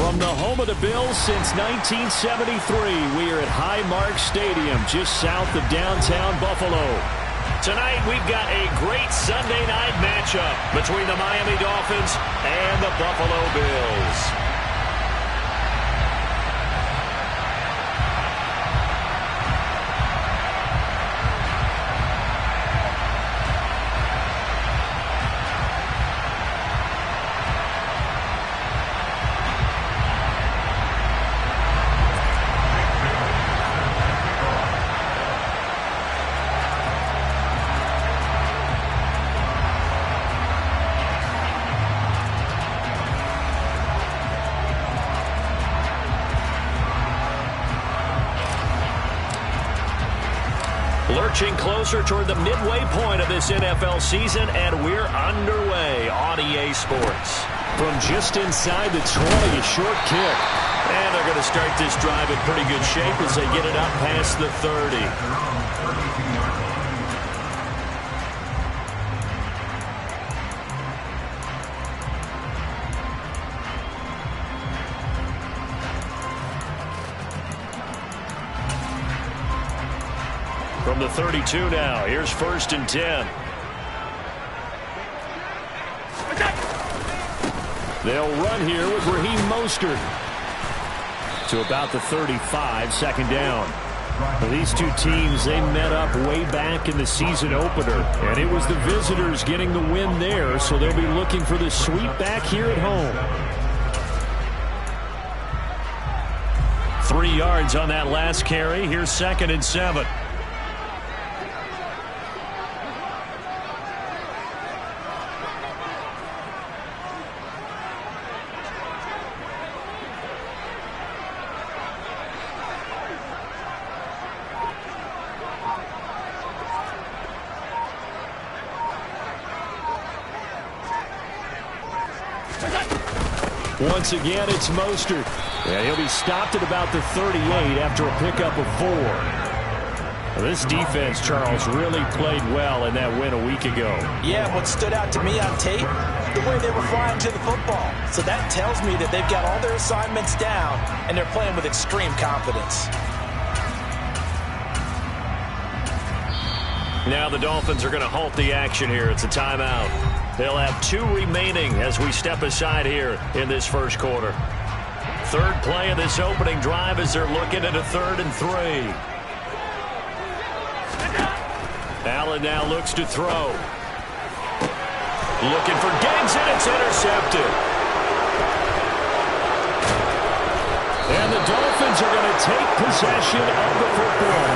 From the home of the Bills since 1973, we are at Highmark Stadium, just south of downtown Buffalo. Tonight, we've got a great Sunday night matchup between the Miami Dolphins and the Buffalo Bills. Lurching closer toward the midway point of this NFL season, and we're underway on EA Sports. From just inside the 20, a short kick. And they're going to start this drive in pretty good shape as they get it up past the 30. From the 32 now, here's 1st and 10. They'll run here with Raheem Mostert to about the 35, 2nd down. Well, these two teams, they met up way back in the season opener, and it was the visitors getting the win there, so they'll be looking for the sweep back here at home. 3 yards on that last carry. Here's 2nd and 7. Once again, it's Mostert. And he'll be stopped at about the 38 after a pickup of 4. Well, this defense, Charles, really played well in that win a week ago. Yeah, what stood out to me on tape, the way they were flying to the football. So that tells me that they've got all their assignments down, and they're playing with extreme confidence. Now the Dolphins are going to halt the action here. It's a timeout. They'll have 2 remaining as we step aside here in this first quarter. 3rd play of this opening drive as they're looking at a 3rd and 3. Allen now looks to throw. Looking for Diggs, and it's intercepted. And the Dolphins are going to take possession of the football.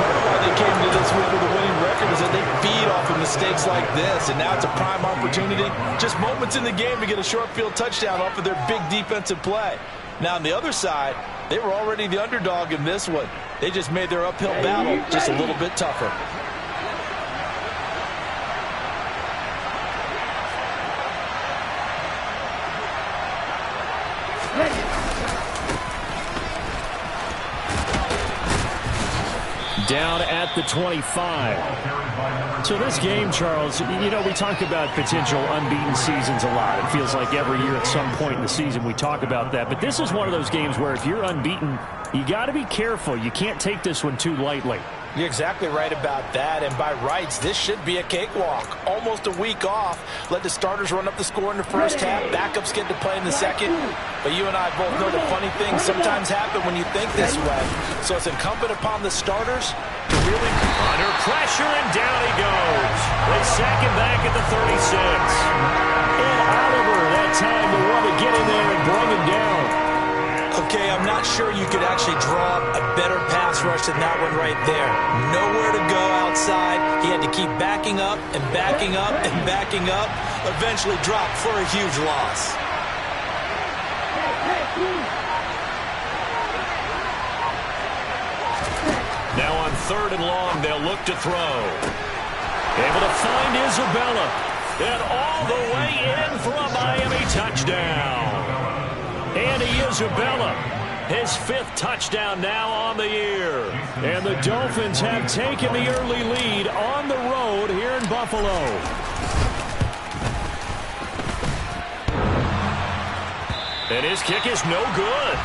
Part of why they came to this week with a winning record is that they feed off of mistakes like this, and now it's a prime opportunity. Just moments in the game to get a short field touchdown off of their big defensive play. Now, on the other side, they were already the underdog in this one. They just made their uphill battle just a little bit tougher. Down at the 25. So this game, Charles, you know, we talk about potential unbeaten seasons a lot. It feels like every year at some point in the season we talk about that. But this is one of those games where if you're unbeaten, you got to be careful. You can't take this one too lightly. You're exactly right about that, and by rights, this should be a cakewalk. Almost a week off. Let the starters run up the score in the first half. Backups get to play in the second. But you and I both know that funny things sometimes happen when you think this way. So it's incumbent upon the starters to really... Under pressure, and down he goes. They sack him back at the 36. And Oliver, that time to want to get in there and bring him down. Okay, I'm not sure you could actually draw a better pass rush than that one right there. Nowhere to go outside. He had to keep backing up and backing up and backing up. Eventually dropped for a huge loss. Now on 3rd and long, they'll look to throw. Able to find Isabella. And all the way in for a Miami touchdown. Andy Isabella, his 5th touchdown now on the year. And the Dolphins have taken the early lead on the road here in Buffalo. And his kick is no good.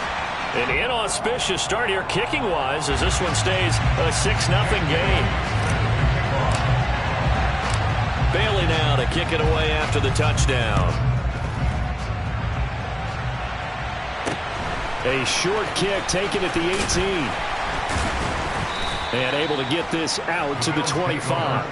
An inauspicious start here kicking-wise as this one stays a 6-0 game. Bailey now to kick it away after the touchdown. A short kick taken at the 18. And able to get this out to the 25.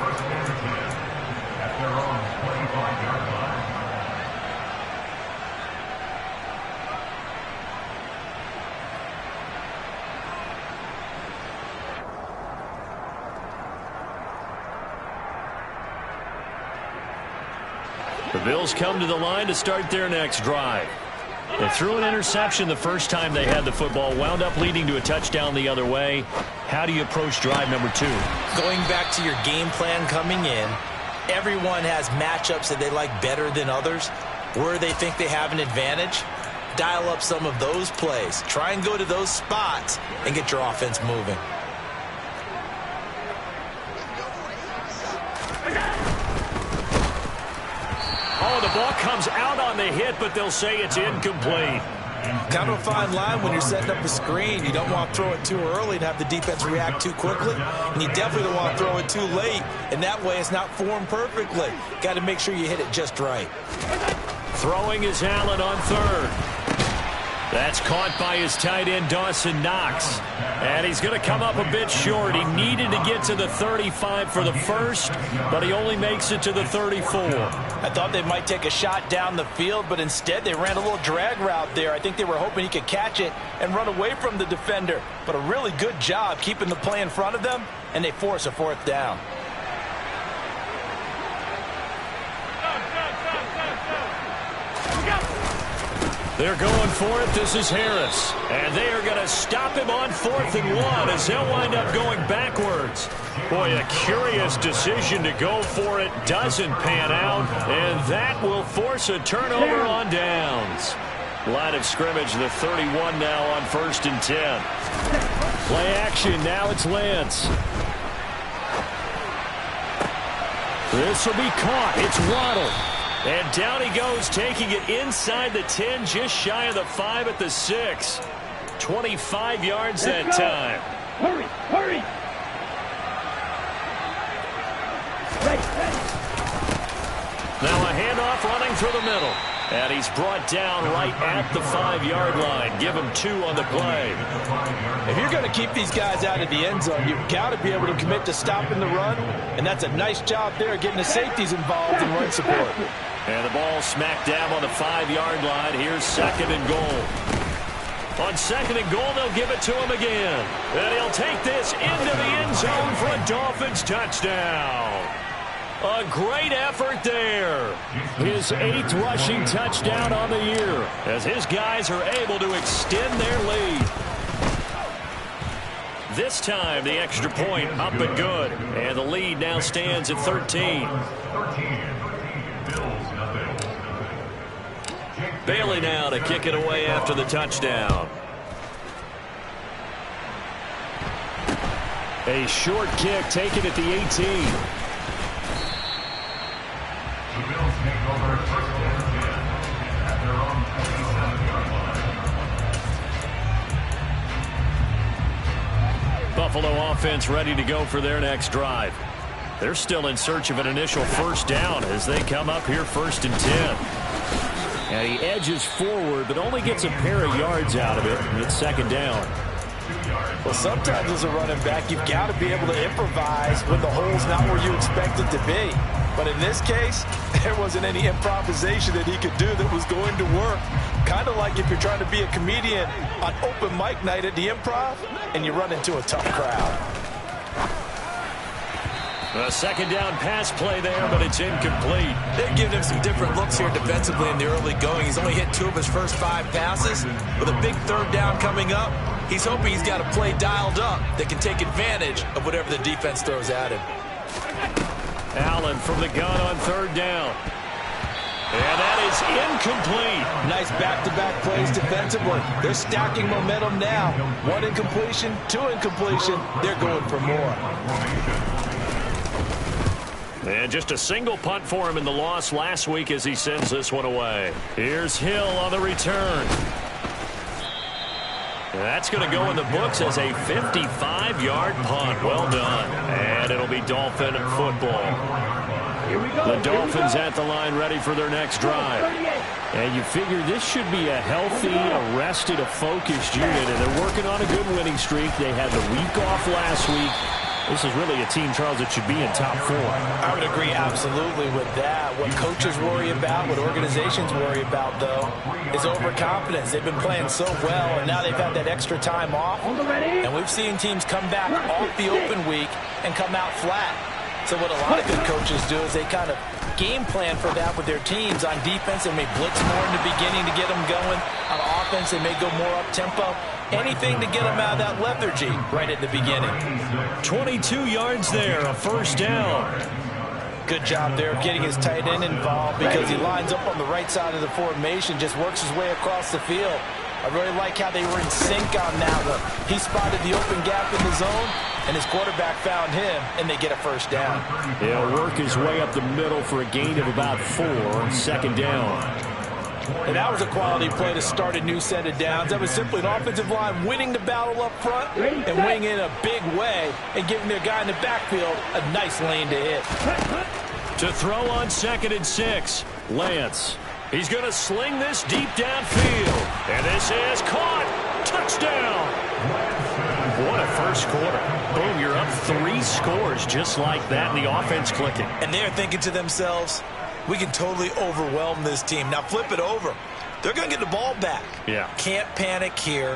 The Bills come to the line to start their next drive. They threw an interception the first time they had the football, wound up leading to a touchdown the other way. How do you approach drive number 2? Going back to your game plan coming in, everyone has matchups that they like better than others. Where they think they have an advantage, dial up some of those plays. Try and go to those spots and get your offense moving. Oh, the ball comes out on the hit, but they'll say it's incomplete. Kind of a fine line when you're setting up a screen. You don't want to throw it too early and have the defense react too quickly. And you definitely don't want to throw it too late. And that way it's not formed perfectly. Got to make sure you hit it just right. Throwing is Allen on third. That's caught by his tight end, Dawson Knox. And he's going to come up a bit short. He needed to get to the 35 for the first, but he only makes it to the 34. I thought they might take a shot down the field, but instead they ran a little drag route there. I think they were hoping he could catch it and run away from the defender. But a really good job keeping the play in front of them, and they force a fourth down. They're going for it. This is Harris. And they are going to stop him on 4th and 1 as they'll wind up going backwards. Boy, a curious decision to go for it. Doesn't pan out. And that will force a turnover on downs. Line of scrimmage, the 31 now on 1st and 10. Play action. Now it's Lance. This will be caught. It's Waddle. And down he goes, taking it inside the 10, just shy of the 5 at the 6. 25 yards that time. Hurry, hurry. Now a handoff running through the middle. And he's brought down right at the 5-yard line. Give him 2 on the play. If you're going to keep these guys out of the end zone, you've got to be able to commit to stopping the run. And that's a nice job there, getting the safeties involved in run support. And the ball smacked down on the 5-yard line. Here's 2nd and goal. On 2nd and goal, they'll give it to him again. And he'll take this into the end zone for a Dolphins touchdown. A great effort there. His 8th rushing touchdown on the year as his guys are able to extend their lead. This time, the extra point up and good. And the lead now stands at 13. Bailey now to kick it away after the touchdown. A short kick taken at the 18. The Bills take over 1st and 10 at their own 27-yard line. Buffalo offense ready to go for their next drive. They're still in search of an initial first down as they come up here 1st and 10. And he edges forward, but only gets a pair of yards out of it. And it's 2nd down. Well, sometimes as a running back, you've got to be able to improvise when the hole's not where you expect it to be. But in this case, there wasn't any improvisation that he could do that was going to work. Kind of like if you're trying to be a comedian on open mic night at the Improv and you run into a tough crowd. A 2nd down pass play there, but it's incomplete. They've given him some different looks here defensively in the early going. He's only hit 2 of his first 5 passes. With a big 3rd down coming up, he's hoping he's got a play dialed up that can take advantage of whatever the defense throws at him. Allen from the gun on 3rd down. And that is incomplete. Nice back-to-back plays defensively. They're stacking momentum now. 1 incompletion, 2 incompletion. They're going for more. And just a single punt for him in the loss last week as he sends this one away. Here's Hill on the return. That's going to go in the books as a 55-yard punt. Well done. And it'll be Dolphin football. The Dolphins at the line ready for their next drive. And you figure this should be a healthy, a rested, a focused unit. And they're working on a good winning streak. They had the week off last week. This is really a team, Charles, that should be in top 4. I would agree absolutely with that. What coaches worry about, what organizations worry about, though, is overconfidence. They've been playing so well, and now they've had that extra time off. And we've seen teams come back off the open week and come out flat. So what a lot of good coaches do is they kind of game plan for that with their teams. On defense, they may blitz more in the beginning to get them going. On offense, they may go more up-tempo. Anything to get them out of that lethargy right at the beginning. 22 yards there, a first down. Good job there of getting his tight end involved because he lines up on the right side of the formation, just works his way across the field. I really like how they were in sync on that one. He spotted the open gap in the zone, and his quarterback found him, and they get a first down. He'll work his way up the middle for a gain of about 4, second down. And that was a quality play to start a new set of downs. That was simply an offensive line winning the battle up front and winning in a big way and giving their guy in the backfield a nice lane to hit. To throw on 2nd and 6, Lance. He's going to sling this deep downfield. And this is caught. Touchdown. What a first quarter. Boom, you're up 3 scores just like that, and the offense clicking. And they're thinking to themselves, we can totally overwhelm this team. Now flip it over. They're going to get the ball back. Yeah. Can't panic here.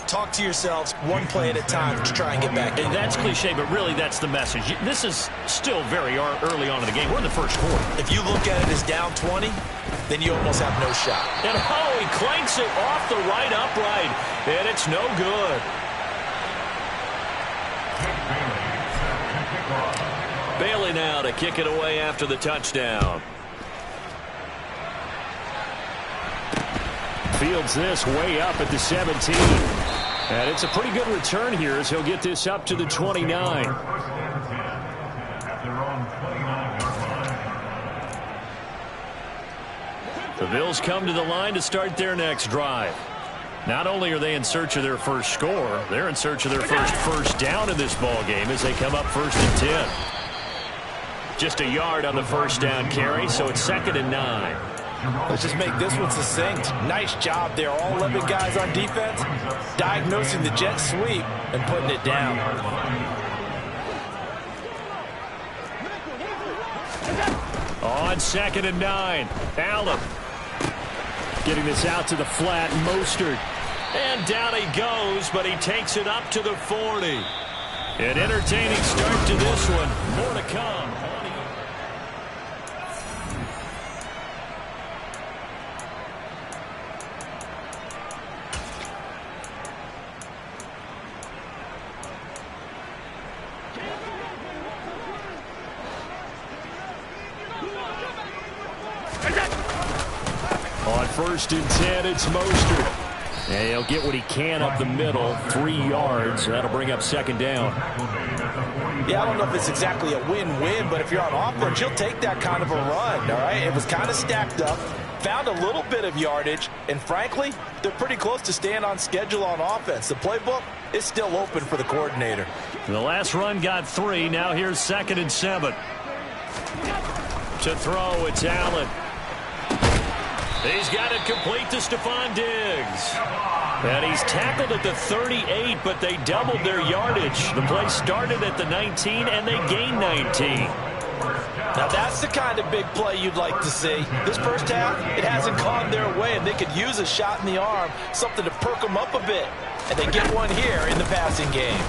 Talk to yourselves one play at a time to try and get back in. And that's cliche, but really that's the message. This is still very early on in the game. We're in the first quarter. If you look at it as down 20, then you almost have no shot. And he clanks it off the right upright. And it's no good. Bailey now to kick it away after the touchdown. Fields this way up at the 17. And it's a pretty good return here as he'll get this up to the 29. The Bills come to the line to start their next drive. Not only are they in search of their first score, they're in search of their first down in this ball game as they come up 1st and 10. Just a yard on the first down carry, so it's 2nd and 9. Let's just make this one succinct. Nice job there. All 11 guys on defense diagnosing the jet sweep and putting it down. On 2nd and 9, Allen getting this out to the flat. Mostert. And down he goes, but he takes it up to the 40. An entertaining start to this one. More to come. On 1st and 10, it's Mostert. And he'll get what he can up the middle, 3 yards. That'll bring up 2nd down. Yeah, I don't know if it's exactly a win-win, but if you're on offense, you'll take that kind of a run, all right? It was kind of stacked up, found a little bit of yardage, and frankly, they're pretty close to staying on schedule on offense. The playbook is still open for the coordinator. The last run got 3. Now here's 2nd and 7. To throw, it's Allen. He's got it complete to Stephon Diggs. And he's tackled at the 38, but they doubled their yardage. The play started at the 19, and they gained 19. Now that's the kind of big play you'd like to see. This first half, it hasn't gone their way, and they could use a shot in the arm, something to perk them up a bit. And they get one here in the passing game.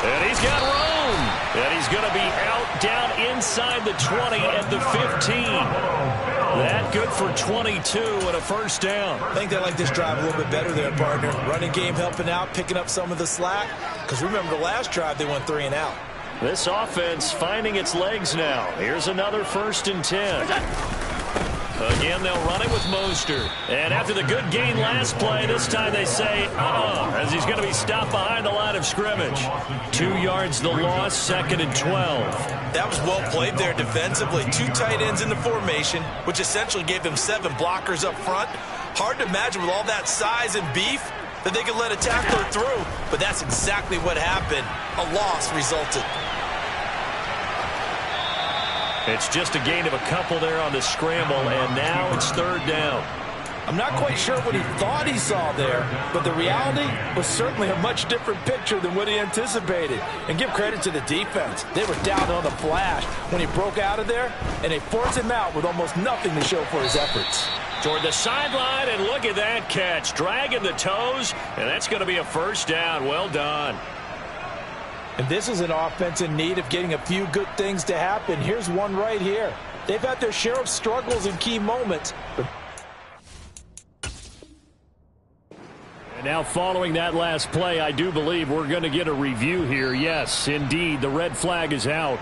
And he's got room. And he's going to be out down inside the 20 at the 15. That good for 22 and a first down. I think they like this drive a little bit better there, partner. Running game helping out, picking up some of the slack. Because remember, the last drive they went 3 and out. This offense finding its legs now. Here's another 1st and 10. Again, they'll run it with Mostert. And after the good gain last play, this time they say, as he's going to be stopped behind the line of scrimmage. 2 yards the loss, 2nd and 12. That was well played there defensively. 2 tight ends in the formation, which essentially gave them 7 blockers up front. Hard to imagine with all that size and beef that they could let a tackler through, but that's exactly what happened. A loss resulted. It's just a gain of a couple there on the scramble, and now it's 3rd down. I'm not quite sure what he thought he saw there, but the reality was certainly a much different picture than what he anticipated. And give credit to the defense. They were down on the flash when he broke out of there, and they forced him out with almost nothing to show for his efforts. Toward the sideline, and look at that catch. Dragging the toes, and that's going to be a 1st down. Well done. And this is an offense in need of getting a few good things to happen. Here's one right here. They've had their share of struggles in key moments. And now following that last play, I do believe we're going to get a review here. Yes, indeed, the red flag is out.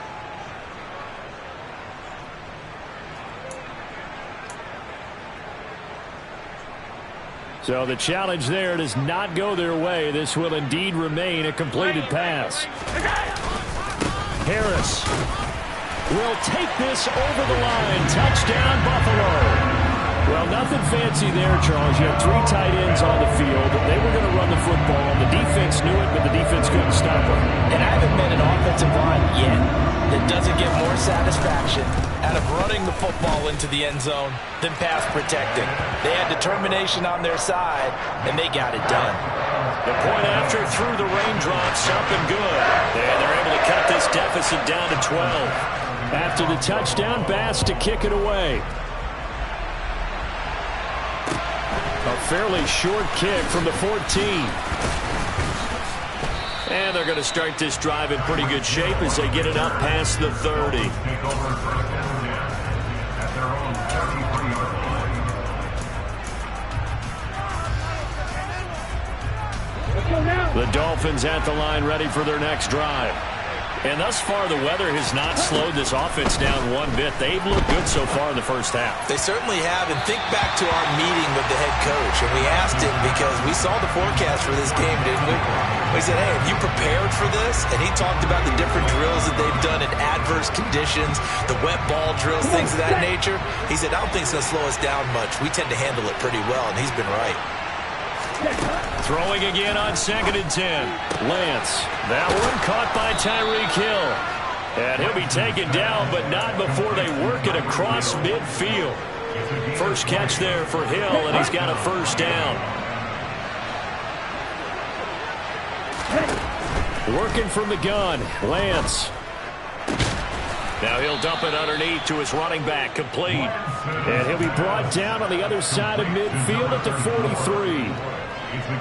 So the challenge there does not go their way. This will indeed remain a completed pass. Harris will take this over the line. Touchdown, Buffalo. Well, nothing fancy there, Charles. You had 3 tight ends on the field. They were going to run the football. The defense knew it, but the defense couldn't stop them. And I haven't met an offensive line yet that doesn't get more satisfaction out of running the football into the end zone than pass protecting. They had determination on their side, and they got it done. The point after through the raindrops, up and good. And they're able to cut this deficit down to 12. After the touchdown, Bass to kick it away. A fairly short kick from the 14. And they're going to start this drive in pretty good shape as they get it up past the 30. The Dolphins at the line ready for their next drive. And thus far, the weather has not slowed this offense down one bit. They've looked good so far in the first half. They certainly have. And think back to our meeting with the head coach. And we asked him because we saw the forecast for this game, didn't we? We said, hey, have you prepared for this? And he talked about the different drills that they've done in adverse conditions, the wet ball drills, things of that nature. He said, I don't think it's going to slow us down much. We tend to handle it pretty well, and he's been right. Throwing again on 2nd and 10. Lance. That one caught by Tyreek Hill. And he'll be taken down, but not before they work it across midfield. First catch there for Hill, and he's got a 1st down. Working from the gun, Lance. Now he'll dump it underneath to his running back, complete. And he'll be brought down on the other side of midfield at the 43.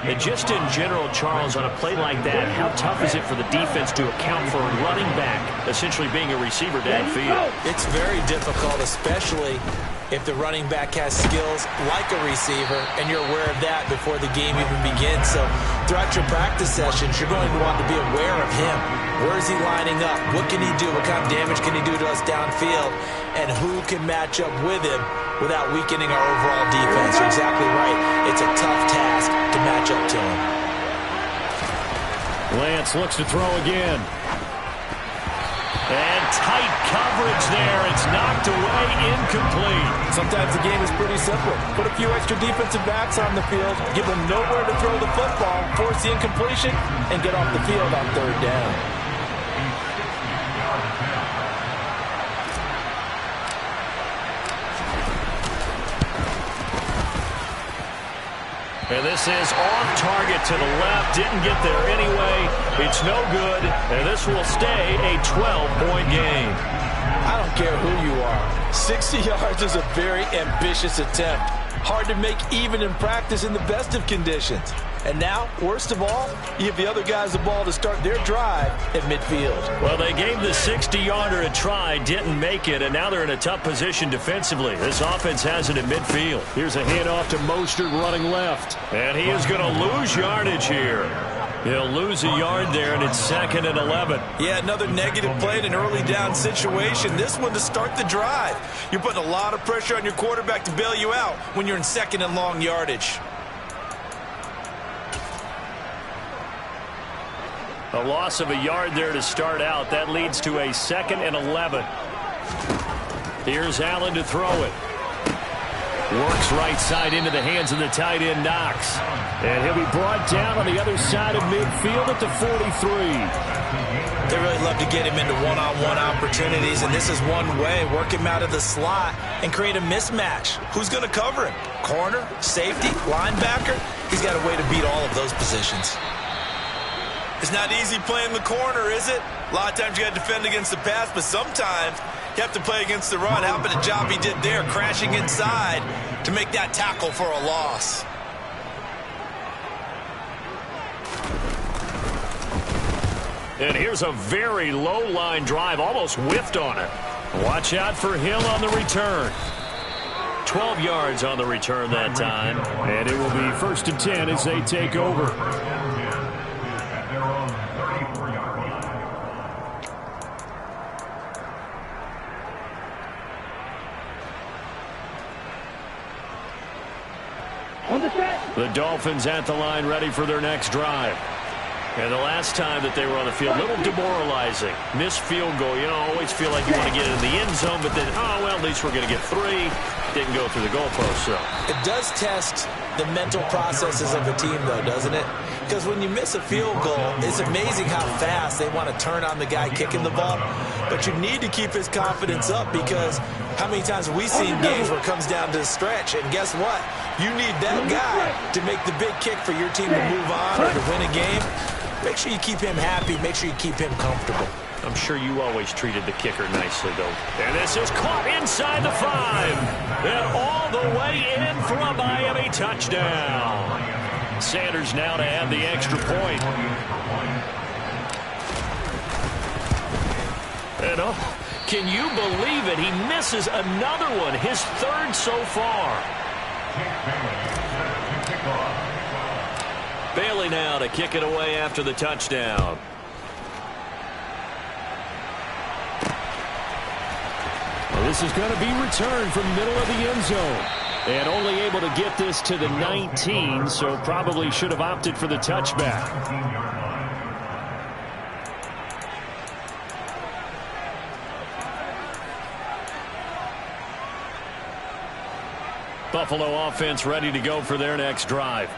And just in general, Charles, on a play like that, how tough is it for the defense to account for a running back essentially being a receiver downfield? It's very difficult, especially if the running back has skills like a receiver, and you're aware of that before the game even begins. So throughout your practice sessions, you're going to want to be aware of him. Where is he lining up? What can he do? What kind of damage can he do to us downfield? And who can match up with him without weakening our overall defense? You're exactly right. It's a tough task to match up to him. Lance looks to throw again. And tight coverage there. It's knocked away, incomplete. Sometimes the game is pretty simple. Put a few extra defensive backs on the field, give them nowhere to throw the football, force the incompletion, and get off the field on 3rd down. And this is off target to the left. Didn't get there anyway. It's no good. And this will stay a 12-point game. I don't care who you are. 60 yards is a very ambitious attempt. Hard to make even in practice in the best of conditions. And now, worst of all, you give the other guys the ball to start their drive at midfield. Well, they gave the 60-yarder a try, didn't make it, and now they're in a tough position defensively. This offense has it at midfield. Here's a handoff to Mostert running left. And he is going to lose yardage here. He'll lose a yard there, and it's 2nd and 11. Yeah, another negative play in an early down situation. This one to start the drive. You're putting a lot of pressure on your quarterback to bail you out when you're in 2nd and long yardage. A loss of a yard there to start out. That leads to a 2nd and 11. Here's Allen to throw it. Works right side into the hands of the tight end, Knox. And he'll be brought down on the other side of midfield at the 43. They really love to get him into one-on-one opportunities, and this is one way. Work him out of the slot and create a mismatch. Who's going to cover him? Corner, safety, linebacker? He's got a way to beat all of those positions. It's not easy playing the corner, is it? A lot of times you got to defend against the pass, but sometimes you have to play against the run. How about the job he did there, crashing inside to make that tackle for a loss? And here's a very low-line drive, almost whiffed on it. Watch out for Hill on the return. 12 yards on the return that time. And it will be 1st and 10 as they take over. The Dolphins at the line, ready for their next drive. And the last time that they were on the field, a little demoralizing. Missed field goal. You know, always feel like you want to get it in the end zone, but then, oh, well, at least we're going to get 3. Didn't go through the goalpost, so. It does test the mental processes of a team, though, doesn't it? Because when you miss a field goal, it's amazing how fast they want to turn on the guy kicking the ball. But you need to keep his confidence up, because how many times have we seen games where it comes down to the stretch, and guess what? You need that guy to make the big kick for your team to move on or to win a game. Make sure you keep him happy. Make sure you keep him comfortable. I'm sure you always treated the kicker nicely, though. And this is caught inside the 5. And all the way in for a Miami touchdown. Sanders now to add the extra point. And oh, can you believe it? He misses another one, his 3rd so far. Bailey now to kick it away after the touchdown. Well, this is going to be returned from middle of the end zone. And only able to get this to the 19, so probably should have opted for the touchback. Buffalo offense ready to go for their next drive.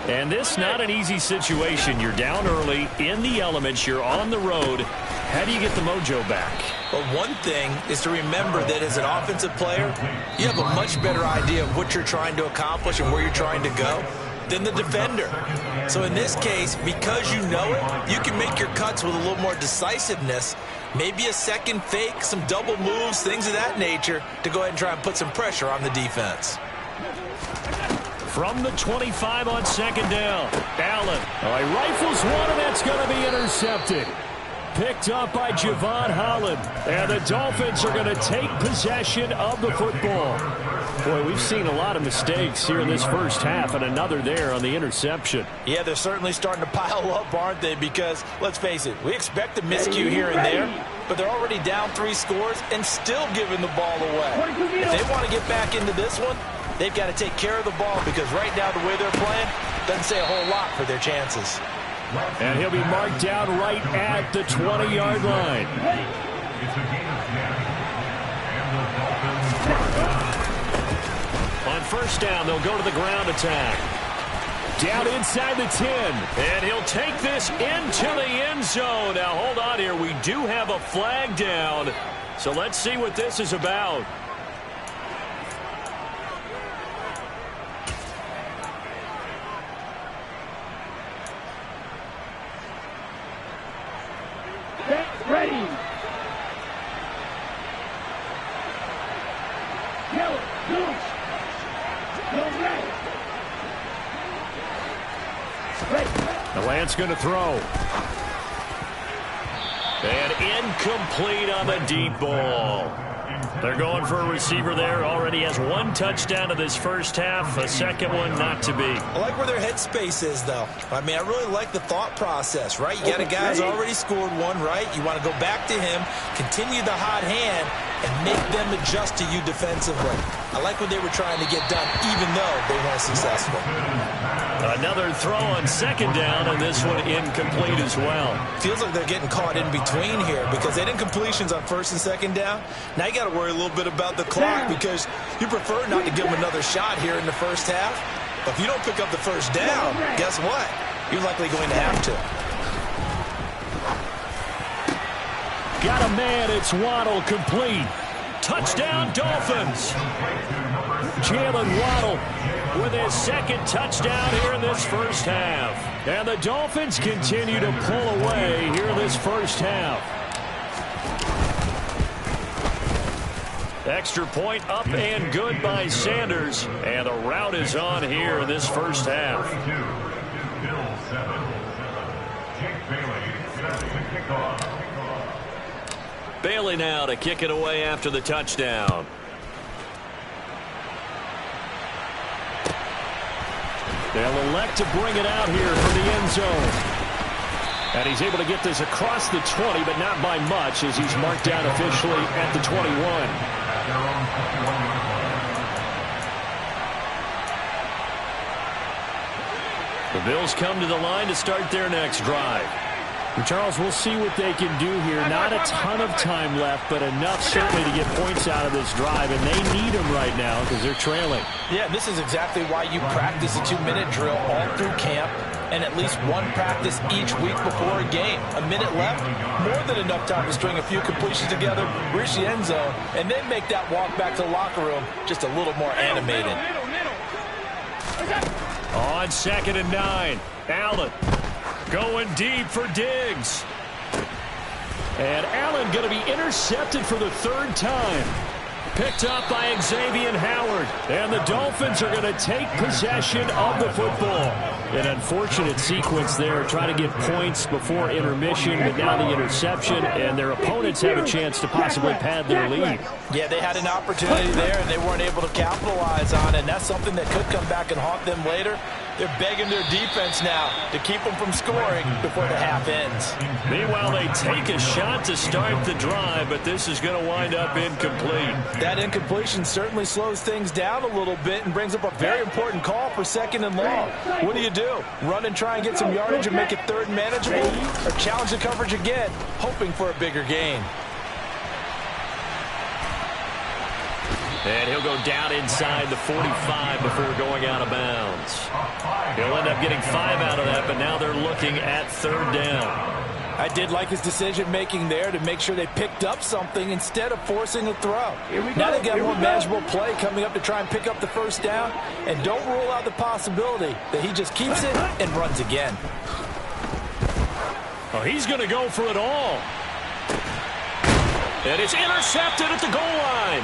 And this not an easy situation. You're down early, in the elements, you're on the road. How do you get the mojo back? Well, one thing is to remember that as an offensive player, you have a much better idea of what you're trying to accomplish and where you're trying to go than the defender. So in this case, because you know it, you can make your cuts with a little more decisiveness, maybe a second fake, some double moves, things of that nature, to go ahead and try and put some pressure on the defense. From the 25 on 2nd down, Allen. He rifles one, and that's going to be intercepted. Picked up by Javon Holland. And the Dolphins are going to take possession of the football. Boy, we've seen a lot of mistakes here in this first half, and another there on the interception. Yeah, they're certainly starting to pile up, aren't they? Because, let's face it, we expect a miscue here and there, but they're already down 3 scores and still giving the ball away. If they want to get back into this one, they've got to take care of the ball, because right now the way they're playing doesn't say a whole lot for their chances. And he'll be marked down right at the 20-yard line. On 1st down, they'll go to the ground attack. Down inside the 10. And he'll take this into the end zone. Now, hold on here. We do have a flag down. So let's see what this is about. Ready. The Lance going to throw. And incomplete on the deep ball. They're going for a receiver there. Already has one touchdown in this first half. A second one not to be. I like where their headspace is, though. I mean, I really like the thought process, right? You got a guy who's already scored one, right? You want to go back to him, continue the hot hand, and make them adjust to you defensively. I like what they were trying to get done, even though they weren't successful. Another throw on second down, and this one incomplete as well. Feels like they're getting caught in between here because they didn't completions on first and second down. Now you got to worry a little bit about the clock because you prefer not to give them another shot here in the first half. But if you don't pick up the first down, guess what? You're likely going to have to. Got a man, it's Waddle, complete. Touchdown, Dolphins. Jalen Waddle with his second touchdown here in this first half. And the Dolphins continue to pull away here in this first half. Extra point up and good by Sanders. And the route is on here in this first half. Bailey now to kick it away after the touchdown. They'll elect to bring it out here for the end zone. And he's able to get this across the 20, but not by much as he's marked down officially at the 21. The Bills come to the line to start their next drive. Charles, we'll see what they can do here. Not a ton of time left, but enough certainly to get points out of this drive, and they need them right now because they're trailing. Yeah, this is exactly why you practice a 2-minute drill all through camp and at least one practice each week before a game. A minute left, more than enough time to string a few completions together, reach the end zone, and then make that walk back to the locker room just a little more animated. On 2nd and 9, Allen going deep for Diggs. And Allen going to be intercepted for the third time. Picked up by Xavier Howard. And the Dolphins are going to take possession of the football. An unfortunate sequence there, trying to get points before intermission, but now the interception, and their opponents have a chance to possibly pad their lead. Yeah, they had an opportunity there, and they weren't able to capitalize on it, and that's something that could come back and haunt them later. They're begging their defense now to keep them from scoring before the half ends. Meanwhile, they take a shot to start the drive, but this is going to wind up incomplete. That incompletion certainly slows things down a little bit and brings up a very important call for 2nd and long. What do you do? Run and try and get some yardage and make it third manageable? Or challenge the coverage again, hoping for a bigger gain? And he'll go down inside the 45 before going out of bounds. He'll end up getting 5 out of that, but now they're looking at 3rd down. I did like his decision-making there to make sure they picked up something instead of forcing a throw. Now they got more manageable play coming up to try and pick up the first down, and don't rule out the possibility that he just keeps it and runs again. Oh, he's going to go for it all. And it's intercepted at the goal line.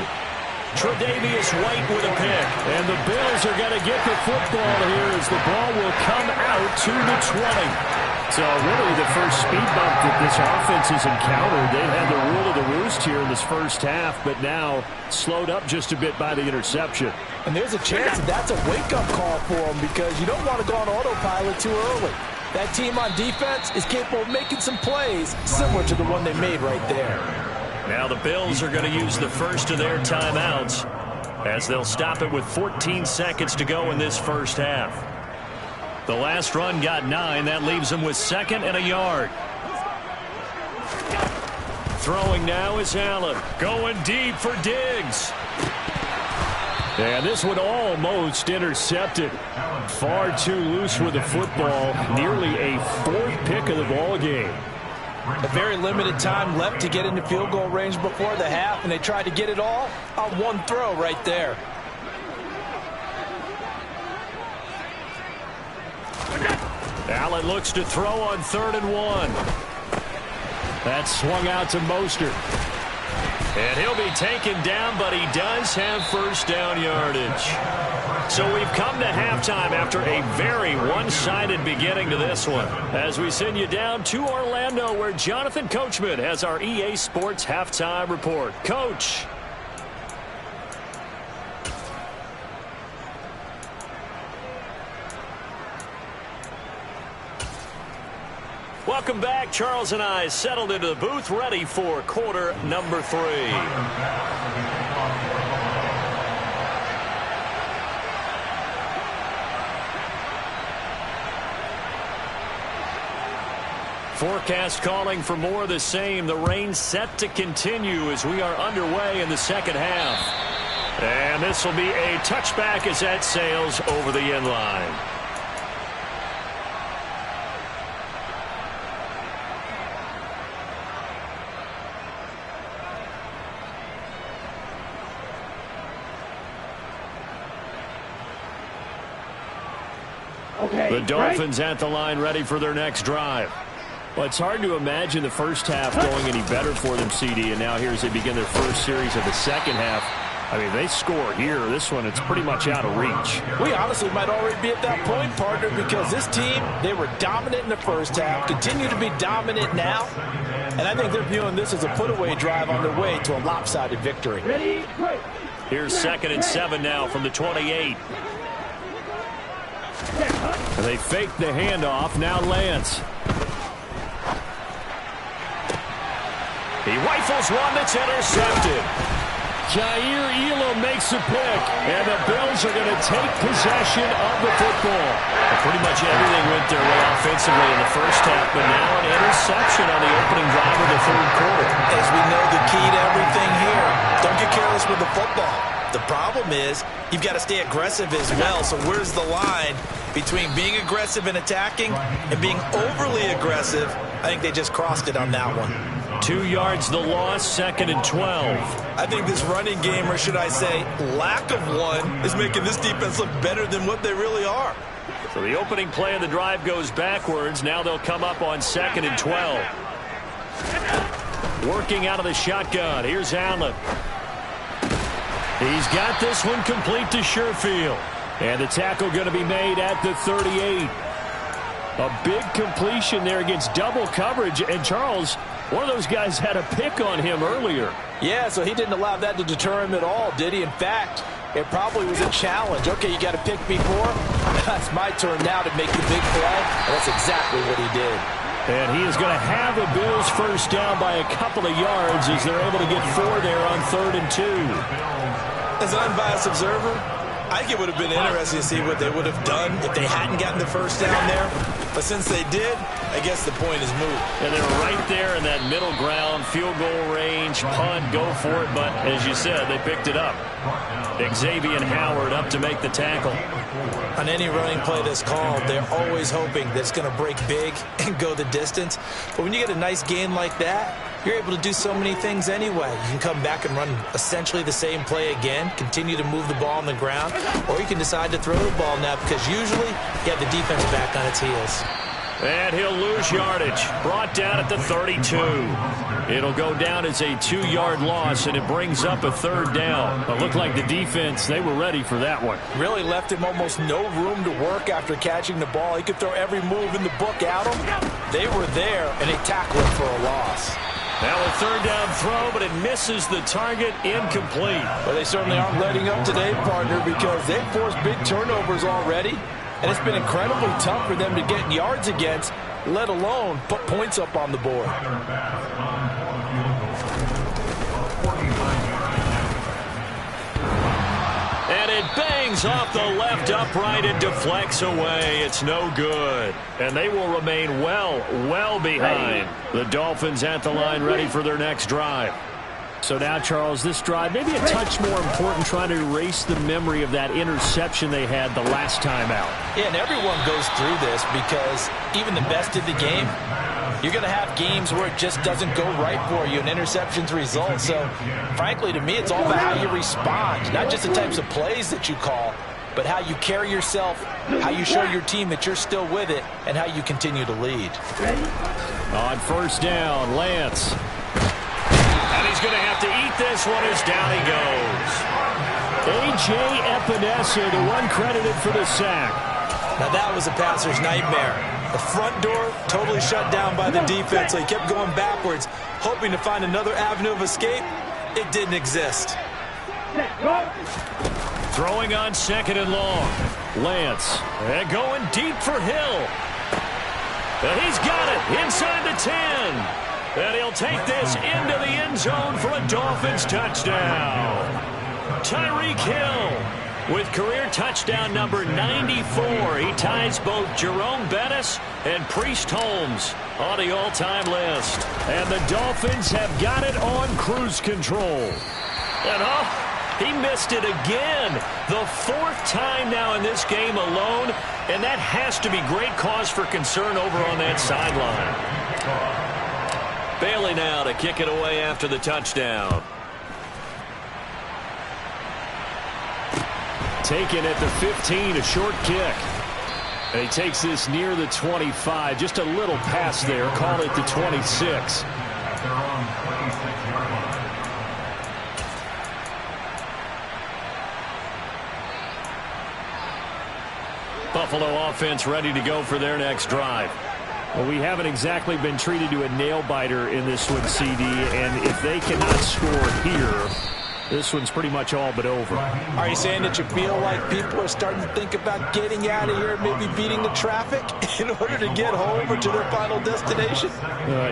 Tre'Davious White with a pick. And the Bills are going to get the football here as the ball will come out to the 20. So really the first speed bump that this offense has encountered. They've had the rule of the roost here in this first half, but now slowed up just a bit by the interception. And there's a chance that that's a wake-up call for them because you don't want to go on autopilot too early. That team on defense is capable of making some plays similar to the one they made right there. Now the Bills are going to use the first of their timeouts as they'll stop it with 14 seconds to go in this first half. The last run got 9. That leaves them with 2nd and a yard. Throwing now is Allen. Going deep for Diggs. And this one almost intercepted. Far too loose with the football. Nearly a 4th pick of the ball game. A very limited time left to get into field goal range before the half, and they tried to get it all on one throw right there. Allen looks to throw on 3rd and 1. That's swung out to Mostert. And he'll be taken down, but he does have first down yardage. So we've come to halftime after a very one-sided beginning to this one. As we send you down to Orlando, where Jonathan Coachman has our EA Sports halftime report. Coach. Welcome back. Charles and I settled into the booth, ready for quarter number 3. Forecast calling for more of the same. The rain set to continue as we are underway in the second half. And this will be a touchback as that sails over the end line. The Dolphins at the line, ready for their next drive. Well, it's hard to imagine the first half going any better for them, CD, and now here as they begin their first series of the second half. I mean, they score here. This one, it's pretty much out of reach. We honestly might already be at that point, partner, because this team, they were dominant in the first half, continue to be dominant now, and I think they're viewing this as a put-away drive on their way to a lopsided victory. Here's 2nd and 7 now from the 28. They fake the handoff. Now Lance. He rifles one that's intercepted. Jair Elam makes a pick, and the Bills are going to take possession of the football. Pretty much everything went their way offensively in the first half, but now an interception on the opening drive of the third quarter. As we know, the key to everything here, don't get careless with the football. The problem is you've got to stay aggressive as well. So where's the line between being aggressive and attacking and being overly aggressive? I think they just crossed it on that one. 2 yards the loss, 2nd and 12. I think this running game, or should I say lack of one, is making this defense look better than what they really are. So the opening play of the drive goes backwards. Now they'll come up on 2nd and 12. Working out of the shotgun. Here's Allen. He's got this one complete to Sherfield. And the tackle going to be made at the 38. A big completion there against double coverage. And Charles, one of those guys had a pick on him earlier. Yeah, so he didn't allow that to deter him at all, did he? In fact, it probably was a challenge. Okay, you got to pick me more. It's my turn now to make the big play. And that's exactly what he did. And he is going to have the Bills first down by a couple of yards as they're able to get 4 there on 3rd and 2. As an unbiased observer, I think it would have been interesting to see what they would have done if they hadn't gotten the first down there. But since they did, I guess the point is moot. And they're right there in that middle ground, field goal range, punt, go for it. But as you said, they picked it up. Xavier Howard up to make the tackle. On any running play that's called, they're always hoping that it's going to break big and go the distance. But when you get a nice gain like that, you're able to do so many things anyway. You can come back and run essentially the same play again, continue to move the ball on the ground, or you can decide to throw the ball now because usually you have the defense back on its heels. And he'll lose yardage. Brought down at the 32. It'll go down as a 2-yard loss, and it brings up a 3rd down. It looked like the defense, they were ready for that one. Really left him almost no room to work after catching the ball. He could throw every move in the book at him. They were there, and they tackled him for a loss. Now a 3rd down throw, but it misses the target, incomplete. Well, they certainly aren't letting up today, partner, because they've forced big turnovers already. And it's been incredibly tough for them to get yards against, let alone put points up on the board. And it bangs off the left upright and deflects away. It's no good. And they will remain well behind. The Dolphins at the line ready for their next drive. So now, Charles, this drive, maybe a touch more important, trying to erase the memory of that interception they had the last time out. Yeah, and everyone goes through this because even the best of the game, you're going to have games where it just doesn't go right for you, and interceptions result. So, frankly, to me, it's all about how you respond, not just the types of plays that you call, but how you carry yourself, how you show your team that you're still with it, and how you continue to lead. On 1st down, Lance. And he's going to have to eat this one as down he goes. A.J. Epinesa, the one credited for the sack. Now that was a passer's nightmare. The front door totally shut down by the defense, so he kept going backwards, hoping to find another avenue of escape. It didn't exist. Throwing on 2nd and long. Lance. And going deep for Hill. And he's got it inside the 10. And he'll take this into the end zone for a Dolphins touchdown. Tyreek Hill with career touchdown number 94. He ties both Jerome Bettis and Priest Holmes on the all-time list. And the Dolphins have got it on cruise control. And he missed it again. The fourth time now in this game alone. And that has to be great cause for concern over on that sideline. Bailey now to kick it away after the touchdown. Taken at the 15, a short kick. And he takes this near the 25. Just a little pass there. Call it the 26. At their own 26-yard line. Buffalo offense ready to go for their next drive. Well, we haven't exactly been treated to a nail-biter in this one, CD, and if they cannot score here, this one's pretty much all but over. Are you saying that you feel like people are starting to think about getting out of here, maybe beating the traffic in order to get home or to their final destination?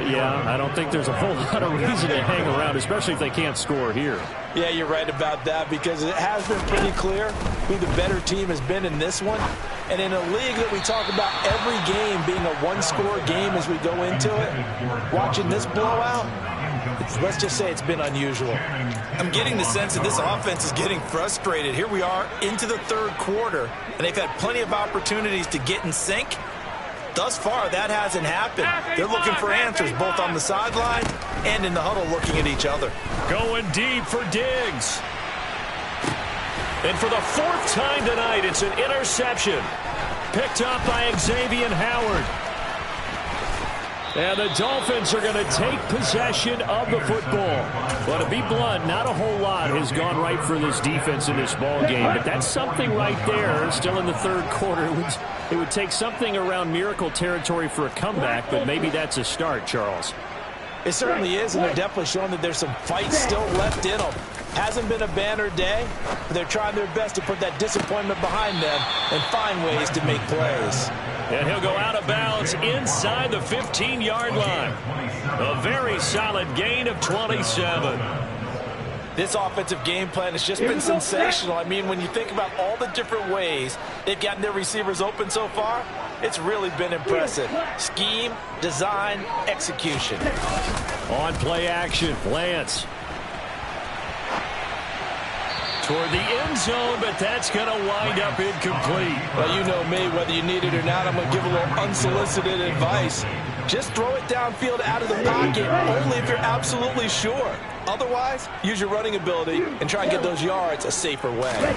Yeah, I don't think there's a whole lot of reason to hang around, especially if they can't score here. Yeah, you're right about that, because it has been pretty clear who the better team has been in this one. And in a league that we talk about every game being a one-score game as we go into it, watching this blowout, let's just say it's been unusual. I'm getting the sense that this offense is getting frustrated. Here we are into the third quarter, and they've had plenty of opportunities to get in sync. Thus far, that hasn't happened. They're looking for answers both on the sideline and in the huddle looking at each other. Going deep for Diggs. And for the fourth time tonight, it's an interception. Picked up by Xavier Howard. And the Dolphins are going to take possession of the football. Well, to be blunt, not a whole lot has gone right for this defense in this ball game, but that's something right there. Still in the third quarter. It would take something around miracle territory for a comeback, but maybe that's a start, Charles. It certainly is, and they're definitely showing that there's some fight still left in them. Hasn't been a banner day, but they're trying their best to put that disappointment behind them and find ways to make plays. And he'll go out of bounds inside the 15-yard line. A very solid gain of 27. This offensive game plan has just been sensational. I mean, when you think about all the different ways they've gotten their receivers open so far, it's really been impressive. Scheme, design, execution. On play action, Lance. Toward the end zone, but that's going to wind up incomplete. Well, you know me, whether you need it or not, I'm going to give a little unsolicited advice. Just throw it downfield out of the pocket, only if you're absolutely sure. Otherwise, use your running ability and try and get those yards a safer way.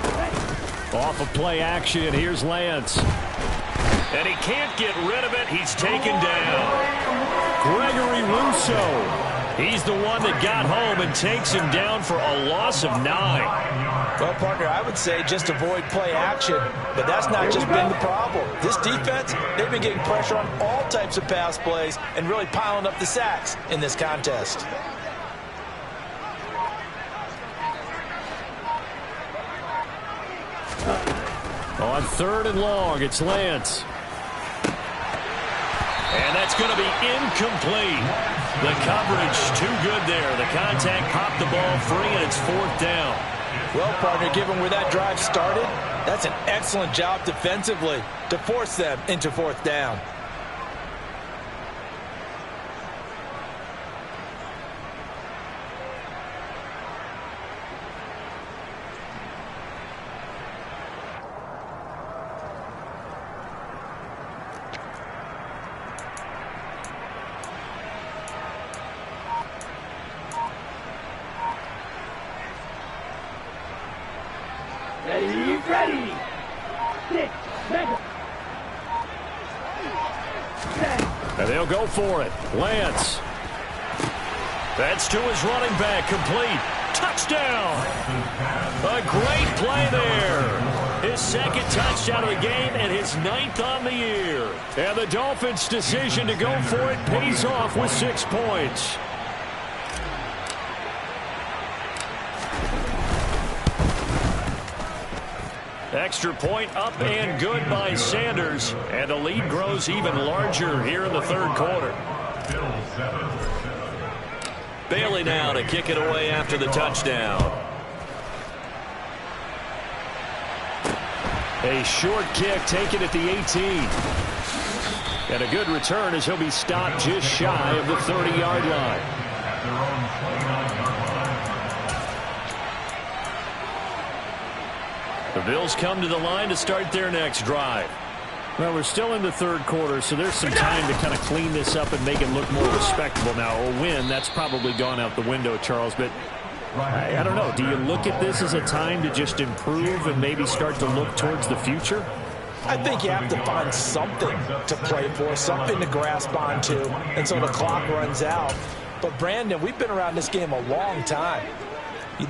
Off of play action, here's Lance. And he can't get rid of it. He's taken down. Gregory Rousseau. He's the one that got home and takes him down for a loss of 9. Well, partner, I would say just avoid play action, but that's not just been the problem. This defense, they've been getting pressure on all types of pass plays and really piling up the sacks in this contest. On 3rd and long, it's Lance. And that's going to be incomplete. The coverage too good there. The contact popped the ball free, and it's 4th down. Well, partner, given where that drive started, that's an excellent job defensively to force them into 4th down. Ready. And they'll go for it. Lance. That's to his running back. Complete. Touchdown. A great play there. His 2nd touchdown of the game and his 9th on the year. And the Dolphins' decision to go for it pays off with 6 points. Extra point up and good by Sanders. And the lead grows even larger here in the third quarter. Bailey now to kick it away after the touchdown. A short kick taken at the 18. And a good return as he'll be stopped just shy of the 30-yard line. The Bills come to the line to start their next drive. Well, we're still in the third quarter, so there's some time to kind of clean this up and make it look more respectable. Now, a win, that's probably gone out the window, Charles, but I don't know. Do you look at this as a time to just improve and maybe start to look towards the future? I think you have to find something to play for, something to grasp onto, until the clock runs out. But, Brandon, we've been around this game a long time.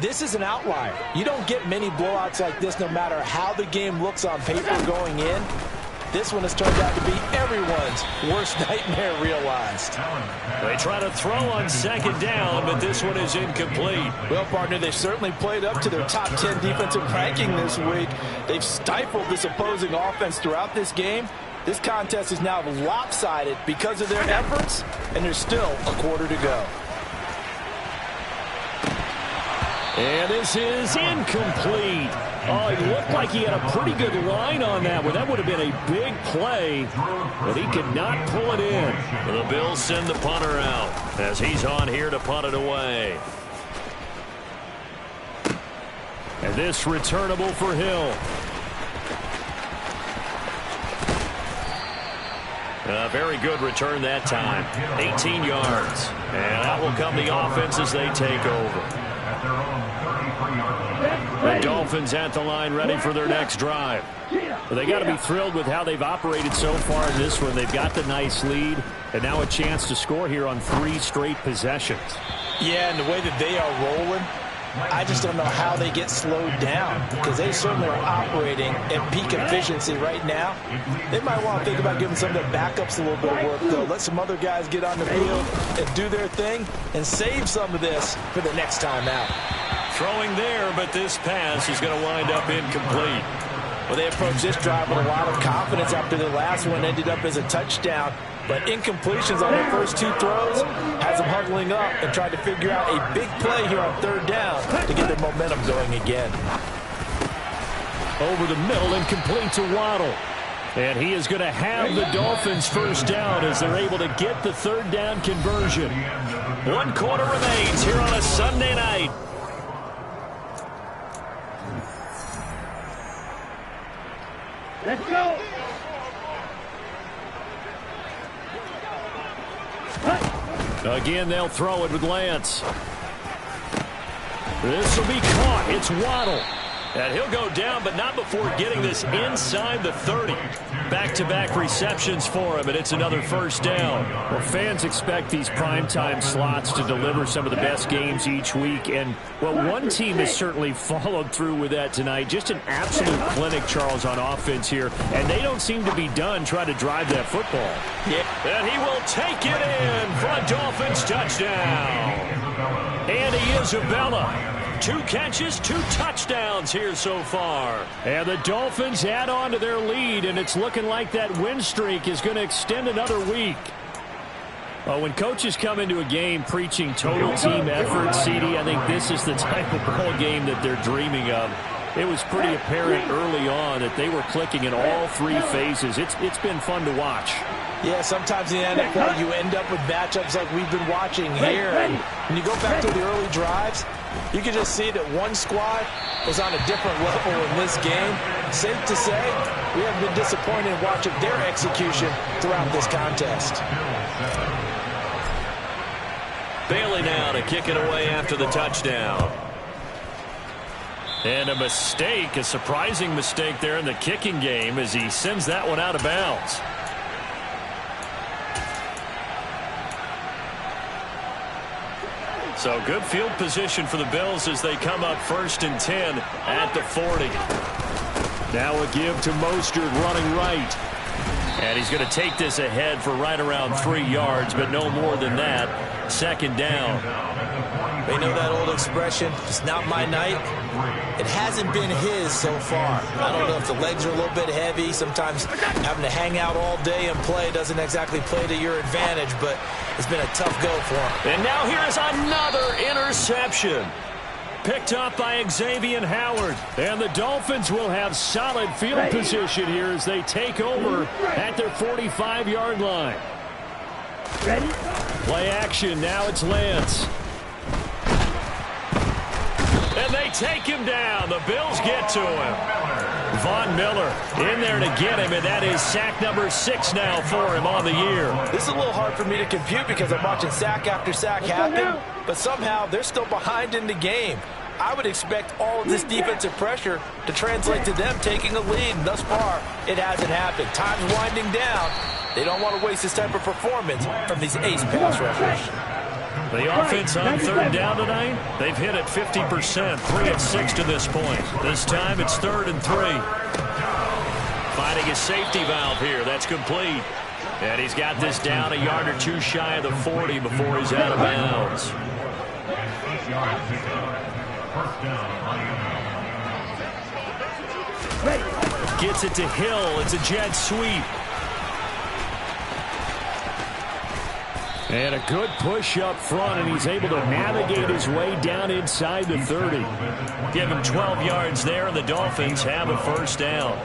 This is an outlier. You don't get many blowouts like this no matter how the game looks on paper going in. This one has turned out to be everyone's worst nightmare realized. They try to throw on second down, but this one is incomplete. Well, partner, they've certainly played up to their top 10 defensive ranking this week. They've stifled this opposing offense throughout this game. This contest is now lopsided because of their efforts, and there's still a quarter to go. And this is incomplete. Oh, it looked like he had a pretty good line on that one. That would have been a big play, but he could not pull it in. The Bills send the punter out as he's on here to punt it away. And this returnable for Hill. A very good return that time. 18 yards. And out will come the offense as they take over. The Dolphins at the line ready for their next drive. Well, they got to be thrilled with how they've operated so far in this one. They've got the nice lead, and now a chance to score here on 3 straight possessions. Yeah, and the way that they are rolling, I just don't know how they get slowed down, because they certainly are operating at peak efficiency right now. They might want to think about giving some of their backups a little bit of work, though. Let some other guys get on the field and do their thing and save some of this for the next time out. Throwing there, but this pass is going to wind up incomplete. Well, they approached this drive with a lot of confidence after the last one ended up as a touchdown. But incompletions on their first 2 throws has them huddling up and trying to figure out a big play here on third down to get their momentum going again. Over the middle and complete to Waddle. And he is going to have the Dolphins first down as they're able to get the third down conversion. 1 quarter remains here on a Sunday night. Let's go. Again, they'll throw it with Lance. This will be caught. It's Waddle. And he'll go down, but not before getting this inside the 30. Back-to-back receptions for him, and it's another first down. Well, fans expect these primetime slots to deliver some of the best games each week. And, well, one team has certainly followed through with that tonight. Just an absolute clinic, Charles, on offense here. And they don't seem to be done trying to drive that football. Yeah. And he will take it in for a Dolphins touchdown. Andy Isabella. 2 catches, 2 touchdowns here so far. And the Dolphins add on to their lead, and it's looking like that win streak is going to extend another week. Well, when coaches come into a game preaching total team effort, CD, I think this is the type of ball game that they're dreaming of. It was pretty apparent early on that they were clicking in all 3 phases. It's been fun to watch. Yeah, sometimes in the NFL you end up with matchups like we've been watching here. And when you go back to the early drives, you can just see that one squad was on a different level in this game. Safe to say, we haven't been disappointed in watching their execution throughout this contest. Bailey now to kick it away after the touchdown. And a mistake, a surprising mistake there in the kicking game as he sends that one out of bounds. So good field position for the Bills as they come up 1st and 10 at the 40. Now a give to Mostert running right. And he's going to take this ahead for right around 3 yards, but no more than that. Second down. They know that old expression, it's not my night. It hasn't been his so far. I don't know if the legs are a little bit heavy. Sometimes having to hang out all day and play doesn't exactly play to your advantage, but it's been a tough go for him. And now here's another interception. Picked up by Xavier Howard. And the Dolphins will have solid field position here as they take over at their 45-yard line. Ready? Play action. Now it's Lance. And they take him down. The Bills get to him. Von Miller in there to get him, and that is sack number 6 now for him on the year. This is a little hard for me to compute because I'm watching sack after sack happen, but somehow they're still behind in the game. I would expect all of this defensive pressure to translate to them taking a lead. Thus far, it hasn't happened. Time's winding down. They don't want to waste this type of performance from these ace pass rushers. The offense on third down tonight, they've hit it 50%, 3 of 6 to this point. This time it's 3rd and 3. Finding a safety valve here. That's complete. And he's got this down a yard or 2 shy of the 40 before he's out of bounds. Gets it to Hill. It's a jet sweep. And a good push up front, and he's able to navigate his way down inside the 30. Give him 12 yards there, and the Dolphins have a first down.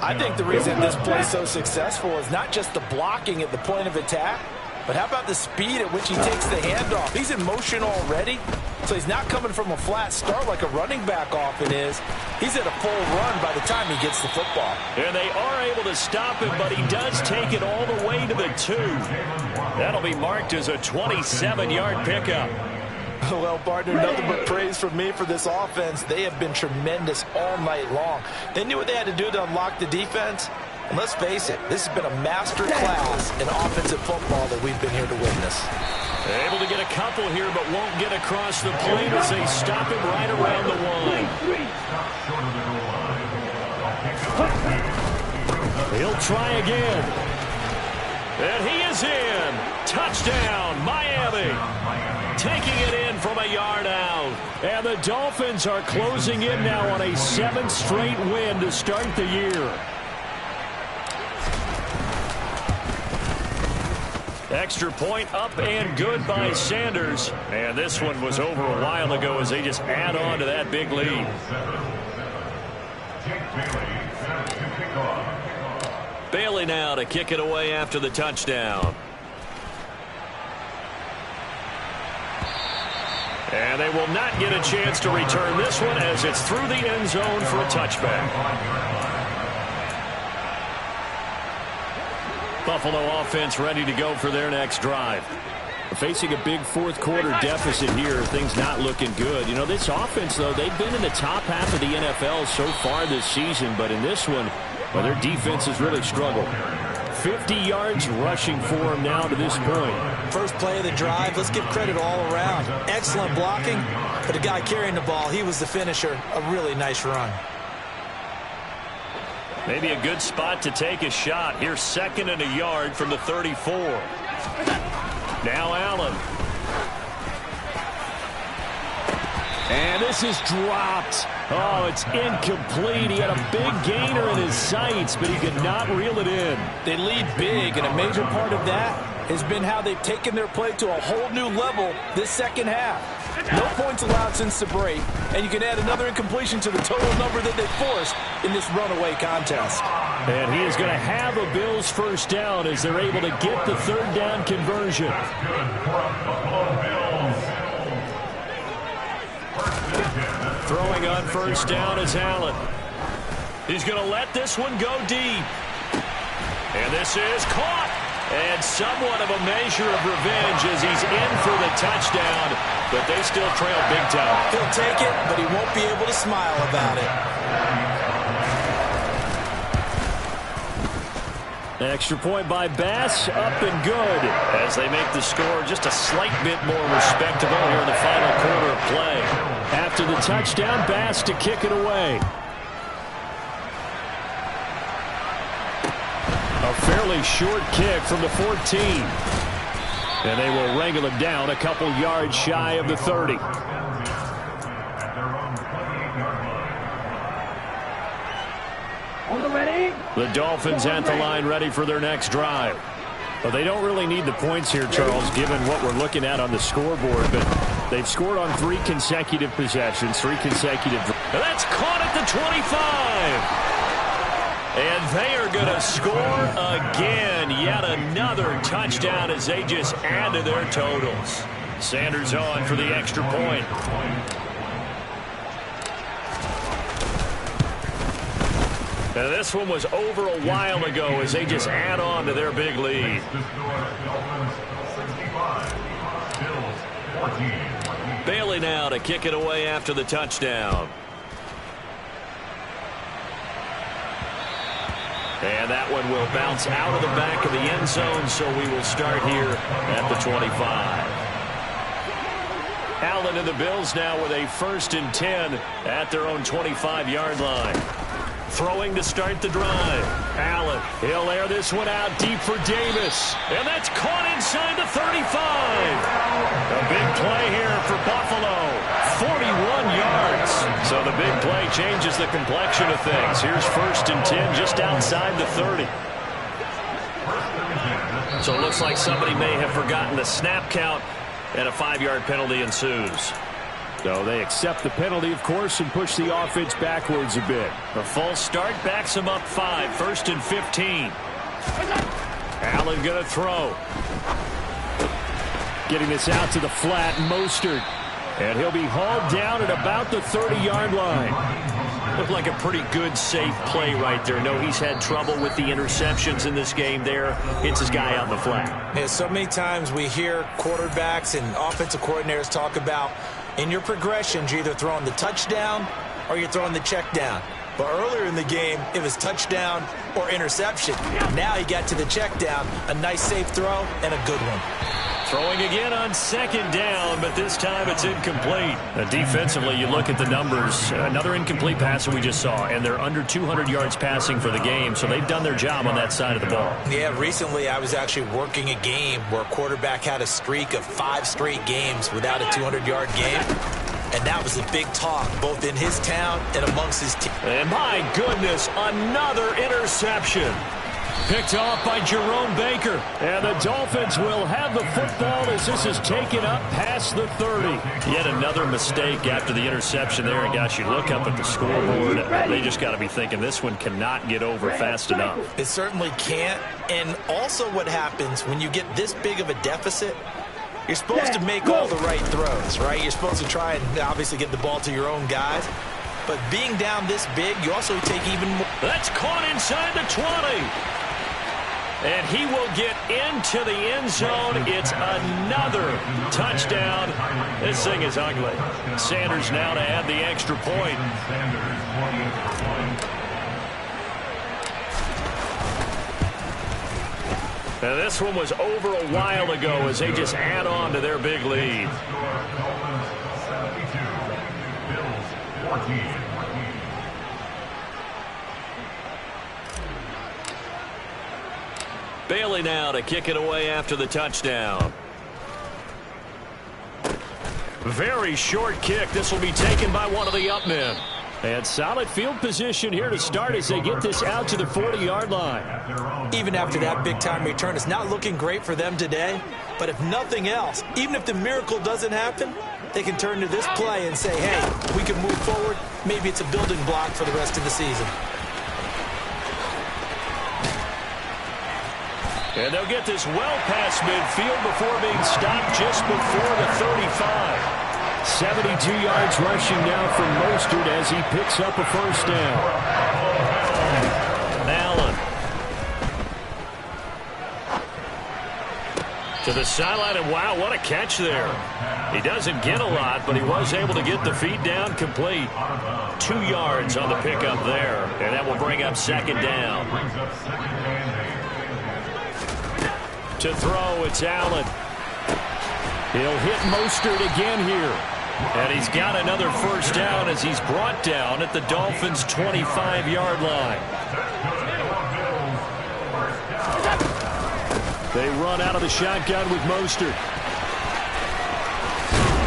I think the reason this play is so successful is not just the blocking at the point of attack, but how about the speed at which he takes the handoff? He's in motion already, so he's not coming from a flat start like a running back often is. He's at a full run by the time he gets the football. And they are able to stop him, but he does take it all the way to the 2. That'll be marked as a 27-yard pickup. Well, partner, nothing but praise from me for this offense. They have been tremendous all night long. They knew what they had to do to unlock the defense. And let's face it, this has been a master class in offensive football that we've been here to witness. Able to get a couple here, but won't get across the plate as they stop him right around the line. He'll try again. And he is in. Touchdown, Miami. Taking it in from a yard out. And the Dolphins are closing in now on a 7th straight win to start the year. Extra point up and good by Sanders. And this one was over a while ago as they just add on to that big lead. Bailey now to kick it away after the touchdown. And they will not get a chance to return this one as it's through the end zone for a touchback. Buffalo offense ready to go for their next drive. Facing a big fourth quarter deficit here, things not looking good. You know, this offense, though, they've been in the top half of the NFL so far this season, but in this one, well, their defense has really struggled. 50 yards rushing for them now to this point. First play of the drive, let's give credit all around. Excellent blocking, but the guy carrying the ball, he was the finisher. A really nice run. Maybe a good spot to take a shot. Here's 2nd and a yard from the 34. Now Allen. And this is dropped. Oh, it's incomplete. He had a big gainer in his sights, but he could not reel it in. They lead big, and a major part of that has been how they've taken their play to a whole new level this second half. No points allowed since the break, and you can add another incompletion to the total number that they forced in this runaway contest. And he is going to have a Bills first down as they're able to get the 3rd down conversion. Throwing on first down is Allen. He's going to let this one go deep. And this is caught. And somewhat of a measure of revenge as he's in for the touchdown, but they still trail big time. He'll take it, but he won't be able to smile about it. Extra point by Bass, up and good. As they make the score just a slight bit more respectable here in the final quarter of play. After the touchdown, Bass to kick it away. A fairly short kick from the 14. And they will wrangle it down a couple yards shy of the 30. The Dolphins at the line ready for their next drive. Well, they don't really need the points here, Charles, given what we're looking at on the scoreboard, but they've scored on 3 consecutive possessions, 3 consecutive. And that's caught at the 25. And they are going to score again. Yet another touchdown as they just add to their totals. Sanders on for the extra point. And this one was over a while ago as they just add on to their big lead. Bailey now to kick it away after the touchdown. And that one will bounce out of the back of the end zone, so we will start here at the 25. Allen and the Bills now with a 1st and 10 at their own 25-yard line. Throwing to start the drive. Allen, he'll air this one out deep for Davis. And that's caught inside the 35. A big play here for Buffalo. 41 yards. So the big play changes the complexion of things. Here's 1st and 10 just outside the 30. So it looks like somebody may have forgotten the snap count, and a 5-yard penalty ensues. So they accept the penalty, of course, and push the offense backwards a bit. The false start backs him up 5, 1st and 15. Allen going to throw. Getting this out to the flat, Mostert. And he'll be hauled down at about the 30-yard line. Looked like a pretty good, safe play right there. No, he's had trouble with the interceptions in this game there. Hits his guy out in the flat. Yeah, so many times we hear quarterbacks and offensive coordinators talk about in your progressions, you're either throwing the touchdown or you're throwing the check down. But earlier in the game, it was touchdown or interception. Now he got to the check down, a nice safe throw, and a good one. Throwing again on 2nd down, but this time it's incomplete. Defensively, you look at the numbers. Another incomplete pass that we just saw, and they're under 200 yards passing for the game, so they've done their job on that side of the ball. Yeah, recently I was actually working a game where a quarterback had a streak of 5 straight games without a 200-yard game. And that was a big talk, both in his town and amongst his team. And my goodness, another interception. Picked off by Jerome Baker. And the Dolphins will have the football as this is taken up past the 30. Yet another mistake after the interception there. And gosh, you look up at the scoreboard, they just got to be thinking this one cannot get over fast enough. It certainly can't. And also what happens when you get this big of a deficit, you're supposed to make all the right throws, right? You're supposed to try and obviously get the ball to your own guys. But being down this big, you also take even more. That's caught inside the 20. And he will get into the end zone. It's another touchdown. This thing is ugly. Sanders now to add the extra point. Now this one was over a while ago as they just add on to their big lead. Bailey now to kick it away after the touchdown. Very short kick. This will be taken by one of the up men. And solid field position here to start as they get this out to the 40-yard line. Even after that big-time return, it's not looking great for them today. But if nothing else, even if the miracle doesn't happen, they can turn to this play and say, hey, we can move forward. Maybe it's a building block for the rest of the season. And they'll get this well past midfield before being stopped just before the 35. 72 yards rushing now from Mostert as he picks up a 1st down. Allen. To the sideline, and wow, what a catch there. He doesn't get a lot, but he was able to get the feed down complete. 2 yards on the pickup there, and that will bring up 2nd down. To throw, it's Allen. He'll hit Mostert again here. And he's got another 1st down as he's brought down at the Dolphins' 25-yard line. They run out of the shotgun with Mostert.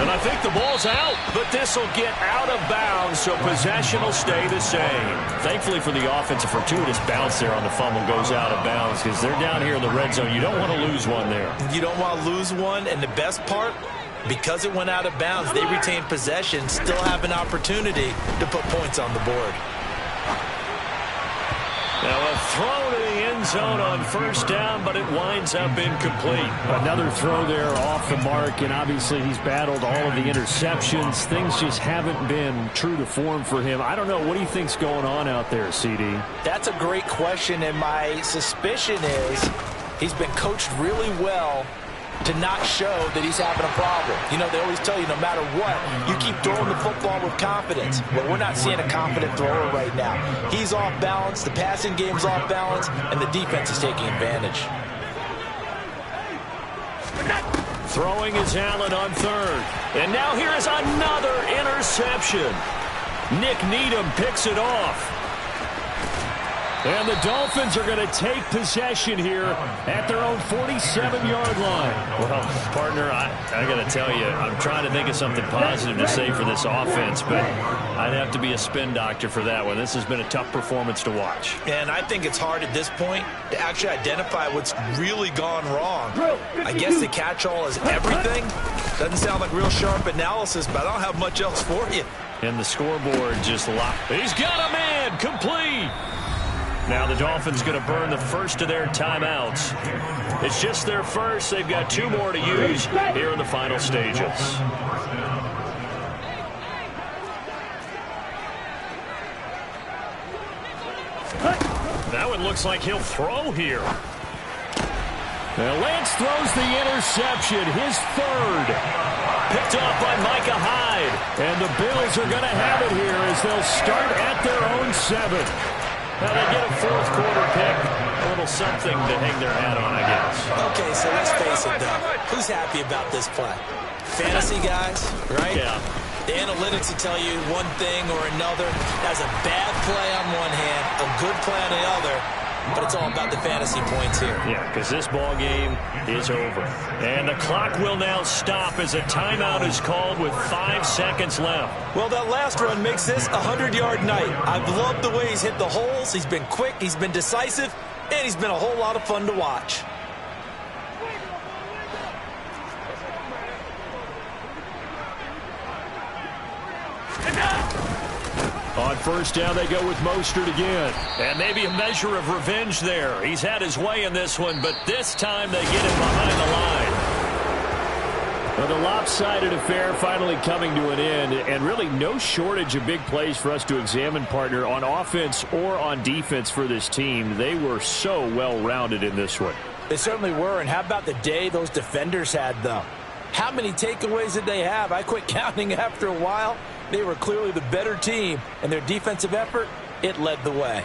And I think the ball's out, but this will get out of bounds, so possession will stay the same. Thankfully for the offense, a fortuitous bounce there on the fumble goes out of bounds because they're down here in the red zone. You don't want to lose one there. You don't want to lose one, and the best part, because it went out of bounds, they retain possession, still have an opportunity to put points on the board. Now a throw to the end zone on first down, but it winds up incomplete. Another throw there off the mark, and obviously he's battled all of the interceptions. Things just haven't been true to form for him. I don't know. What do you think's going on out there, CD? That's a great question, and my suspicion is he's been coached really well to not show that he's having a problem. You know, they always tell you no matter what, you keep throwing the football with confidence. Well, we're not seeing a confident thrower right now. He's off balance, the passing game's off balance, and the defense is taking advantage. Throwing is Allen on third. And now here is another interception. Nick Needham picks it off. And the Dolphins are going to take possession here at their own 47-yard line. Well, partner, I got to tell you, I'm trying to think of something positive to say for this offense, but I'd have to be a spin doctor for that one. This has been a tough performance to watch. And I think it's hard at this point to actually identify what's really gone wrong. I guess the catch-all is everything. Doesn't sound like real sharp analysis, but I don't have much else for you. And the scoreboard just locked. He's got a man, complete. Now the Dolphins going to burn the first of their timeouts. It's just their first. They've got 2 more to use here in the final stages. That one looks like he'll throw here. Now Lance throws the interception, his third. Picked off by Micah Hyde. And the Bills are going to have it here as they'll start at their own 7. Now they get a fourth quarter pick. A little something to hang their hat on, I guess. Okay, so let's face it, though. Who's happy about this play? Fantasy guys, right? Yeah. The analytics will tell you one thing or another. That's a bad play on one hand, a good play on the other. But it's all about the fantasy points here. Yeah, because this ball game is over. And the clock will now stop as a timeout is called with 5 seconds left. Well, that last run makes this a 100-yard night. I've loved the way he's hit the holes. He's been quick, he's been decisive, and he's been a whole lot of fun to watch. On first down, they go with Mostert again. And maybe a measure of revenge there. He's had his way in this one, but this time they get him behind the line. Well, the lopsided affair finally coming to an end, and really no shortage of big plays for us to examine, partner, on offense or on defense for this team. They were so well-rounded in this one. They certainly were, and how about the day those defenders had, though? How many takeaways did they have? I quit counting after a while. They were clearly the better team, and their defensive effort, it led the way.